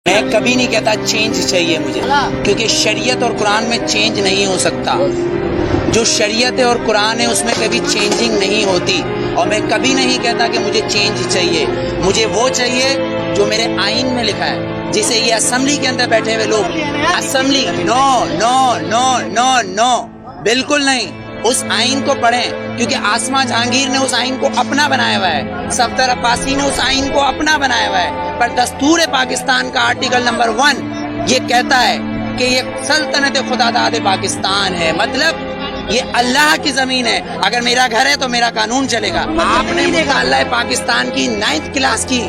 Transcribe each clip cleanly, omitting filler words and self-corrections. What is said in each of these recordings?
میں کبھی نہیں کہتا چینج چاہیے مجھے، کیونکہ شریعت اور قرآن میں چینج نہیں ہو سکتا۔ جو شریعت ہے اور قرآن ہے اس میں کبھی چینجنگ نہیں ہوتی، اور میں کبھی نہیں کہتا کہ مجھے چینج چاہیے۔ مجھے وہ چاہیے جو میرے آئین میں لکھا ہے، جسے یہ اسمبلی کے اندر بیٹھے ہوئے لوگ اسمبلی نو نو نو نو نو بالکل نہیں۔ اس آئین کو پڑھیں، کیونکہ آسما جہانگیر نے اس آئین کو اپنا بنایا ہوا ہے، صفدر عباسی نے اس آئین کو اپنا بنایا ہوا ہے، پر دستور پاکستان کا آرٹیکل نمبر 1 یہ کہتا ہے کہ یہ سلطنت خداداد پاکستان ہے، مطلب یہ اللہ کی زمین ہے۔ اگر میرا گھر ہے تو میرا قانون چلے گا۔ آپ نے مطالعہ پاکستان کی 9th کلاس کی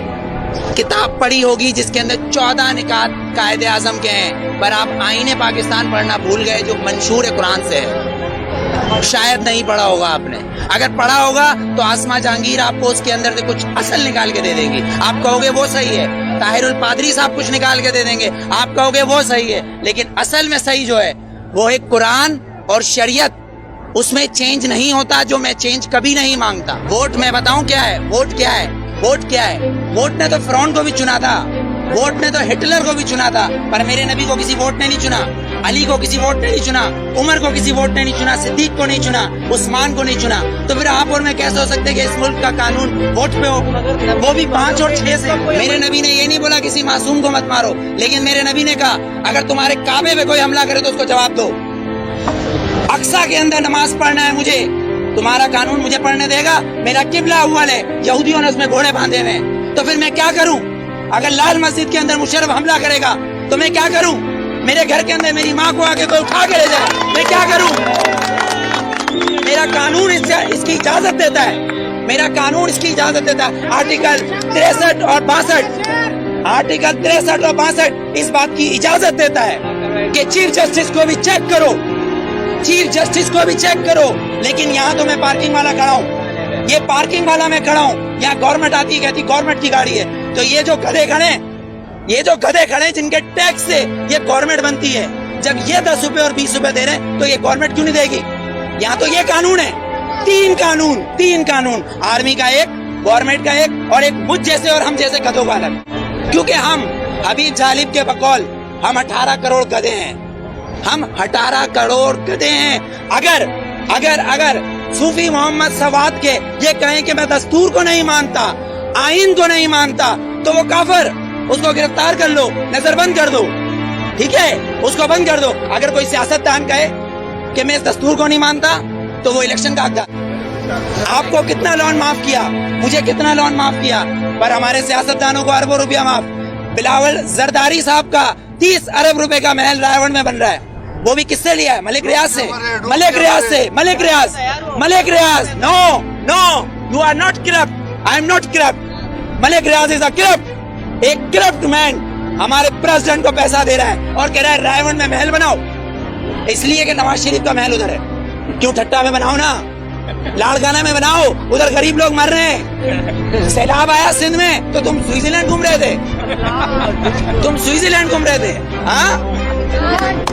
کتاب پڑھی ہوگی، جس کے اندر 14 نکات قائد اعظم کے ہیں، پر آپ آئین پاکستان پڑھنا بھول گئے جو منشور قرآن سے ہے۔ شاید نہیں پڑھا ہوگا آپ نے، اگر پڑھا ہوگا تو آسما جہانگیر آپ کو اس کے اندر سے کچھ اصل نکال کے دے دیں گی، آپ کہو گے وہ صحیح ہے۔ طاہر الپادری صاحب کچھ نکال کے دے دیں گے، آپ کہو گے وہ صحیح ہے، لیکن اصل میں صحیح جو ہے وہ ہے قرآن اور شریعت، اس میں چینج نہیں ہوتا، جو میں چینج کبھی نہیں مانگتا۔ ووٹ میں بتاؤں کیا ہے، ووٹ کیا ہے، ووٹ کیا ہے؟ ووٹ نے تو فرعون کو بھی چنا تھا، ووٹ نے تو ہٹلر کو بھی چنا تھا، پر میرے نبی کو کسی ووٹ نے نہیں چنا، علی کو کسی ووٹ نے نہیں چنا، عمر کو کسی ووٹ نے نہیں چنا، صدیق کو نہیں چنا، عثمان کو نہیں چنا۔ تو پھر آپ اور میں کیسے ہو سکتے کہ اس ملک کا قانون ووٹ پہ ہو، وہ بھی 5 اور 6 سے؟ میرے نبی نے یہ نہیں بولا کسی معصوم کو مت مارو، لیکن میرے نبی نے کہا اگر تمہارے کعبے پہ کوئی حملہ کرے تو اس کو جواب دو۔ اقصی کے اندر نماز پڑھنا ہے مجھے، تمہارا قانون مجھے پڑھنے دے گا؟ میرا قبلہ اول ہے، یہودیوں نے اس میں گھوڑے باندھے ہوئے ہیں، تو پھر میں کیا کروں؟ اگر لال مسجد کے اندر مشرف حملہ کرے گا تو میں کیا کروں؟ میرے گھر کے اندر میری ماں کو آگے کوئی اٹھا کے لے جائے، میں کیا کروں؟ میرا قانون اس کی اجازت دیتا ہے، میرا قانون اس کی اجازت دیتا ہے۔ آرٹیکل 63 اور 62، آرٹیکل 63 اور 62 اس بات کی اجازت دیتا ہے کہ چیف جسٹس کو بھی چیک کرو، چیف جسٹس کو بھی چیک کرو۔ لیکن یہاں تو میں پارکنگ والا کھڑا ہوں، یہ پارکنگ والا میں کھڑا ہوں، یہاں گورنمنٹ آتی ہے کہتی گورنمنٹ کی گاڑی ہے، تو یہ جو گدھے کھڑے ہیں، یہ جو گدھے کھڑے ہیں جن کے ٹیکس سے یہ گورنمنٹ بنتی ہے، جب یہ 10 روپے اور 20 روپے دے رہے ہیں تو یہ گورنمنٹ کیوں نہیں دے گی؟ یہاں تو یہ قانون ہے، تین قانون، آرمی کا ایک، گورنمنٹ کا ایک، اور ایک مجھ جیسے اور ہم جیسے گدھوں کا الگ، کیونکہ ہم حبیب جالب کے بقول ہم 18 کروڑ گدھے ہیں، ہم 18 کروڑ گدھے ہیں۔ اگر صوفی محمد سواد کے یہ کہیں کہ میں دستور کو نہیں مانتا، آئین کو نہیں مانتا، تو وہ کافر، اس کو گرفتار کر لو، نظر بند کر دو، ٹھیک ہے، اس کو بند کر دو۔ اگر کوئی سیاستدان کہے کہ میں اس دستور کو نہیں مانتا تو وہ الیکشن کا حقدار۔ آپ کو کتنا لون معاف کیا، مجھے کتنا لون معاف کیا، پر ہمارے سیاستدانوں کو اربوں روپیہ معاف۔ بلاول زرداری صاحب کا 30 ارب روپے کا محل رائے گڑھ میں بن رہا ہے، وہ بھی کس سے لیا ہے؟ ملک ریاض سے، Malik Riaz. No you are not corrupt, I am not corrupt, Malik Riaz is a corrupt, ایک کرپٹ مین ہمارے پریزیڈنٹ کو پیسہ دے رہا ہے اور کہہ رہا ہے رائے گڑھ میں محل بناؤ، اس لیے کہ نواز شریف کا محل ادھر ہے، کیوں ٹھٹا میں بناؤ نا، لاڑکانہ میں بناؤ، ادھر غریب لوگ مر رہے ہیں۔ سیلاب آیا سندھ میں تو تم سوئٹزرلینڈ گھوم رہے تھے، ہاں؟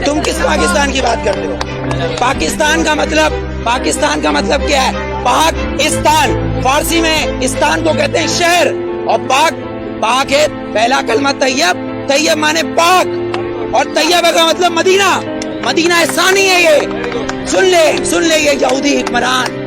تم کس پاکستان کی بات کرتے ہو؟ پاکستان کا مطلب کیا ہے؟ پاکستان، فارسی میں استان کو کہتے ہیں شہر، اور پاک ہے پہلا کلمہ طیب مانے پاک، اور طیبہ کا مطلب مدینہ ثانی ہے۔ یہ سن لے یہ یہودی حکمران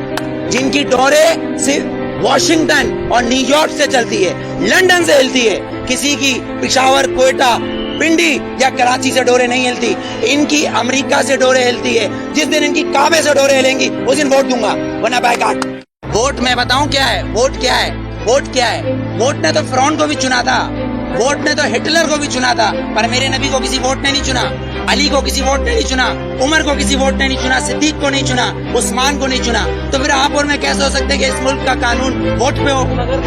جن کی ڈورے صرف واشنگٹن اور نیو یارک سے چلتی ہے، لندن سے ہلتی ہے، کسی کی پشاور، کوئٹہ، پنڈی یا کراچی سے ڈورے نہیں ہلتی، ان کی امریکہ سے ڈورے ہلتی ہے۔ جس دن ان کی کعبے سے ڈورے ہلیں گی اس دن ووٹ دوں گا، ورنہ بائیکاٹ۔ ووٹ میں بتاؤں کیا ہے، ووٹ کیا ہے، ووٹ کیا ہے؟ ووٹ نے تو فرعون کو بھی چنا تھا، ووٹ نے تو ہٹلر کو بھی چنا تھا، پر میرے نبی کو کسی ووٹ نے نہیں چنا، علی کو کسی ووٹ نے نہیں چنا، عمر کو کسی ووٹ نے نہیں چنا، صدیق کو نہیں چنا، عثمان کو نہیں چنا۔ تو پھر آپ اور میں کیسے ہو سکتے کہ اس ملک کا قانون ووٹ پہ ہو؟